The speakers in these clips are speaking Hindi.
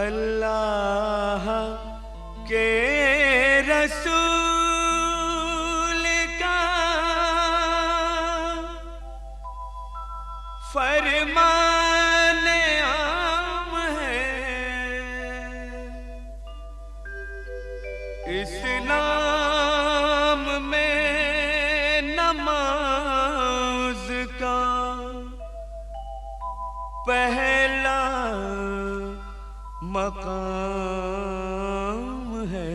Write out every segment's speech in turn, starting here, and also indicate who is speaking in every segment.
Speaker 1: अल्लाह के रसूल का फरमान आम है, इस्लाम में नमाज का पहला मकाम है।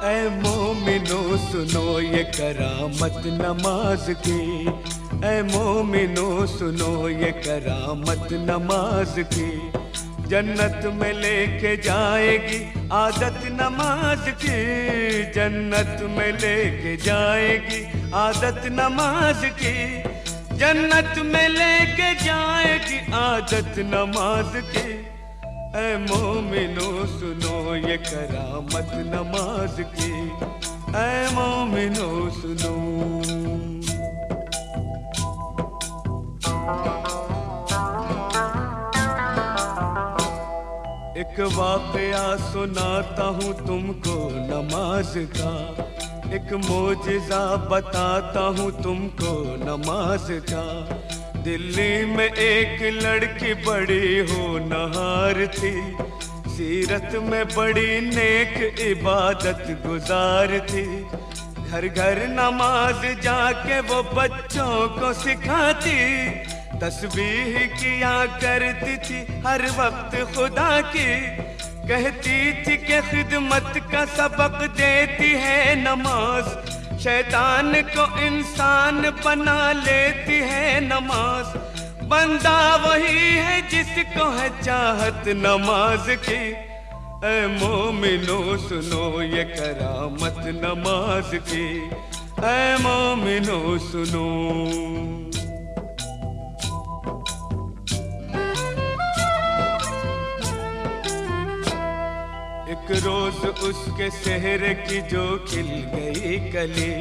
Speaker 1: ऐ मोमिनो सुनो ये करामत नमाज की, ऐ मोमिनो सुनो ये करामत नमाज की। जन्नत में लेके जाएगी आदत नमाज की, जन्नत में लेके जाएगी आदत नमाज की, जन्नत में लेके जाएगी आदत नमाज की। ऐ मोमिनो सुनो ये करामत नमाज की, ऐ मोमिनो सुनो। एक वाक़या सुनाता हूँ तुमको नमाज का, एक मौजिज़ा बताता हूँ तुमको नमाज का। दिल्ली में एक लड़की बड़ी होनहार थी, सीरत में बड़ी नेक इबादत गुजार थी। घर घर नमाज जाके वो बच्चों को सिखाती, तस्बीह किया करती थी हर वक्त खुदा की। कहती थी कि खिदमत का सबक देती है नमाज, शैतान को इंसान बना लेती है नमाज। बंदा वही है जिसको है चाहत नमाज की। ऐ मोमिनो सुनो ये करामत नमाज की, ऐ मोमिनो सुनो। एक रोज उसके सेहरे की जो खिल गई कली,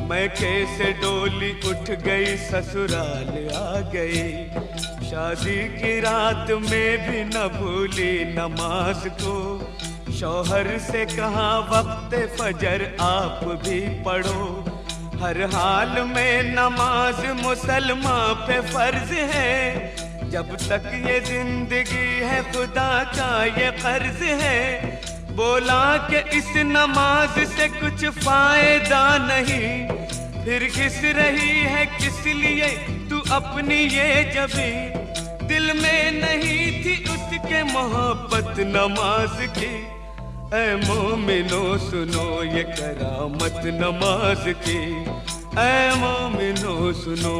Speaker 1: मैं कैसे डोली उठ गई ससुराल आ गई। शादी की रात में भी न भूली नमाज को, शौहर से कहा वक्त फजर आप भी पढ़ो। हर हाल में नमाज मुसलमान पे फर्ज है, जब तक ये जिंदगी है खुदा का ये कर्ज है। बोला कि इस नमाज से कुछ फायदा नहीं, फिर घिस रही है किस लिए तू अपनी ये जबी। दिल में नहीं थी उसके मोहब्बत नमाज की। ऐ मोमिनो सुनो ये करामत नमाज की, ऐ मोमिनो सुनो।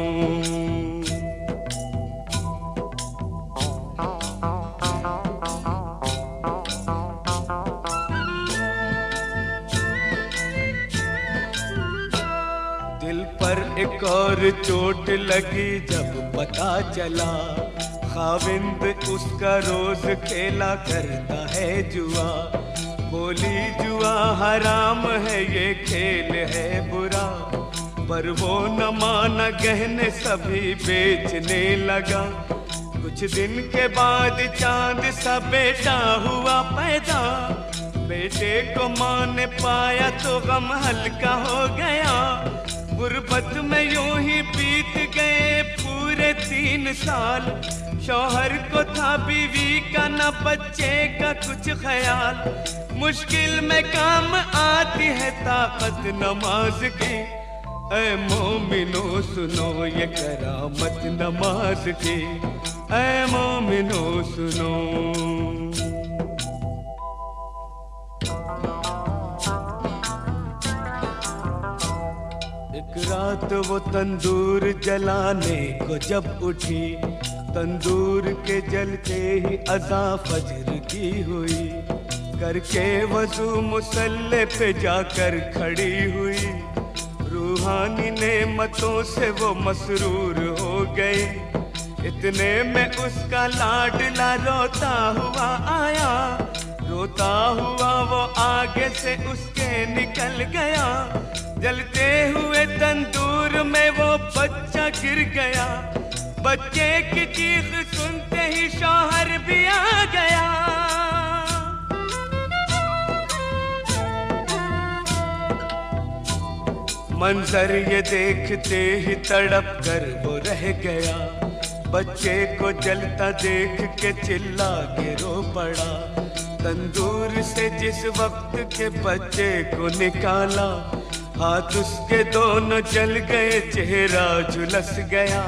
Speaker 1: दिल पर एक और चोट लगी जब पता चला, खाविंद उसका रोज खेला करता है जुआ। बोली जुआ हराम है ये खेल है बुरा, पर वो न माना गहने सभी बेचने लगा। कुछ दिन के बाद चांद सा बेटा हुआ पैदा, बेटे को माँ ने पाया तो गम हल्का हो गया। गुर्बत में यूं ही बीत गए पूरे 3 साल, शौहर को था बीवी का न बच्चे का कुछ ख्याल। मुश्किल में काम आती है ताकत नमाज की। ऐ मोमिनो सुनो ये करामत नमाज की, ऐ मोमिनो सुनो। एक रात वो तंदूर जलाने को जब उठी, तंदूर के जलते ही अज़ा फजर की हुई। करके वज़ू मुसल्ले पे जाकर खड़ी हुई, रूहानी नेमतों से वो मसरूर हो गई। इतने में उसका लाडला रोता हुआ आया, रोता हुआ वो आगे से उसके निकल गया, जलते हुए तंदूर में वो बच्चा गिर गया। बच्चे की चीख सुनते ही शौहर भी आ गया। मंजर ये देखते ही तड़प कर वो रह गया। बच्चे को जलता देख के चिल्ला के रो पड़ा। तंदूर से जिस वक्त के बच्चे को निकाला, हाथ उसके दोनों जल गए, चेहरा झुलस गया।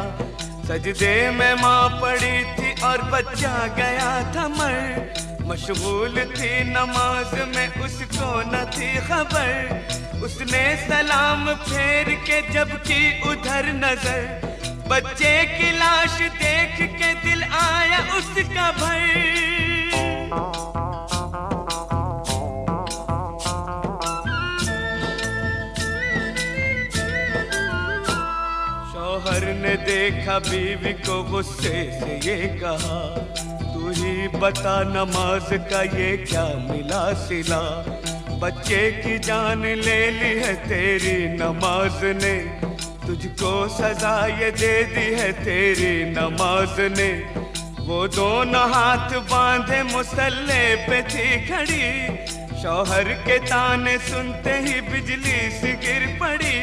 Speaker 1: सजदे में माँ पड़ी थी और बच्चा गया था मर। मशगूल थी नमाज में, उसको न थी खबर। उसने सलाम फेर के जब की उधर नजर, बच्चे की लाश देख के दिल आया उसका भर। शौहर ने देखा बीवी को, गुस्से से ये कहा, तू ही बता नमाज का ये क्या मिला सिला। बच्चे की जान ले ली है तेरी नमाज ने, तुझको सजा ये दे दी है तेरी नमाज ने। वो दोनों हाथ बांधे मुसल्ले पे थी खड़ी, शौहर के ताने सुनते ही बिजली सी गिर पड़ी।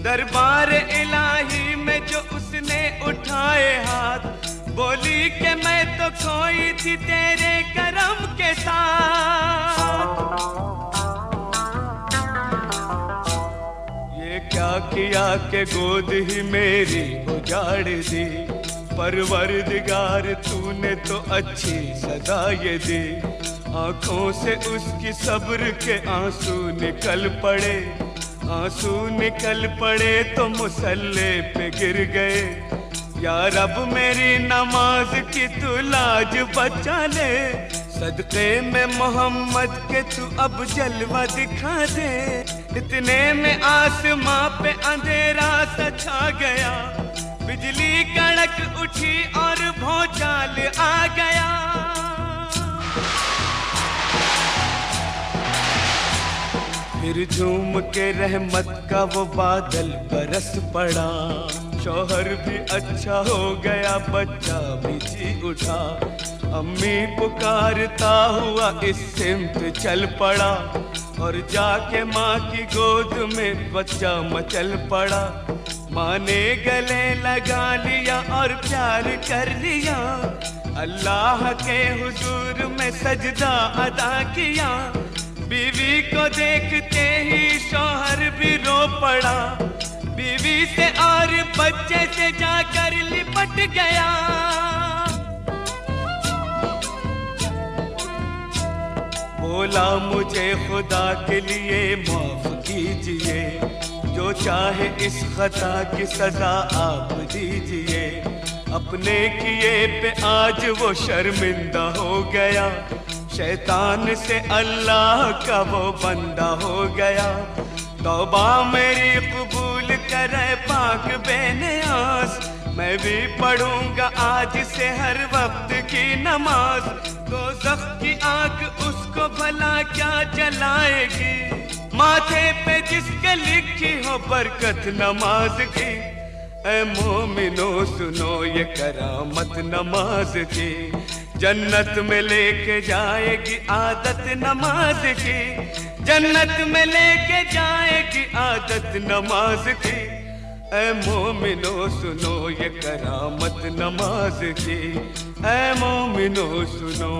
Speaker 1: दरबार इलाही में जो उसने उठाए हाथ, बोली कि मैं तो खोई थी तेरे करम के साथ। ये क्या किया कि गोद ही मेरी उजाड़ दी, परवरदिगार तूने तो अच्छी सजा ये दी। आंखों से उसकी सब्र के आंसू निकल पड़े, आंसू निकल पड़े तो मुसल्ले पे गिर गए। या रब मेरी नमाज की तू लाज बचा ले, सदक़े में मोहम्मद के तू अब जलवा दिखा दे। इतने में आसमां पे अंधेरा सा छा गया, बिजली कड़क उठी और भौचाल आ गया। फिर झूम के रहमत का वो बादल बरस पड़ा। शौहर भी अच्छा हो गया, बच्चा भी जी उठा। अम्मी पुकारता हुआ इस सिमत चल पड़ा, और जाके माँ की गोद में बच्चा मचल पड़ा। माँ ने गले लगा लिया और प्यार कर लिया, अल्लाह के हुजूर में सजदा अदा किया। बीवी को देखते ही शौहर भी रो पड़ा, बीवी से और बच्चे से जाकर लिपट गया। बोला मुझे खुदा के लिए माफ कीजिए, जो चाहे इस खता की सजा आप दीजिए। अपने किए पे आज वो शर्मिंदा हो गया, शैतान से अल्लाह का वो बंदा हो गया। तौबा मेरी कबूल करे पाक बेनियाज, मैं भी पढ़ूंगा आज से हर वक्त की नमाज। दोज़ख की आग उसको भला क्या जलाएगी, माथे पे जिसके लिखी हो बरकत नमाज की। ऐ मोमिनो सुनो ये करामत नमाज की, जन्नत में लेके जाएगी आदत नमाज की। जन्नत में लेके जाएगी आदत नमाज की। ऐ मोमिनो सुनो ये करामत नमाज की, ऐ मोमिनो सुनो।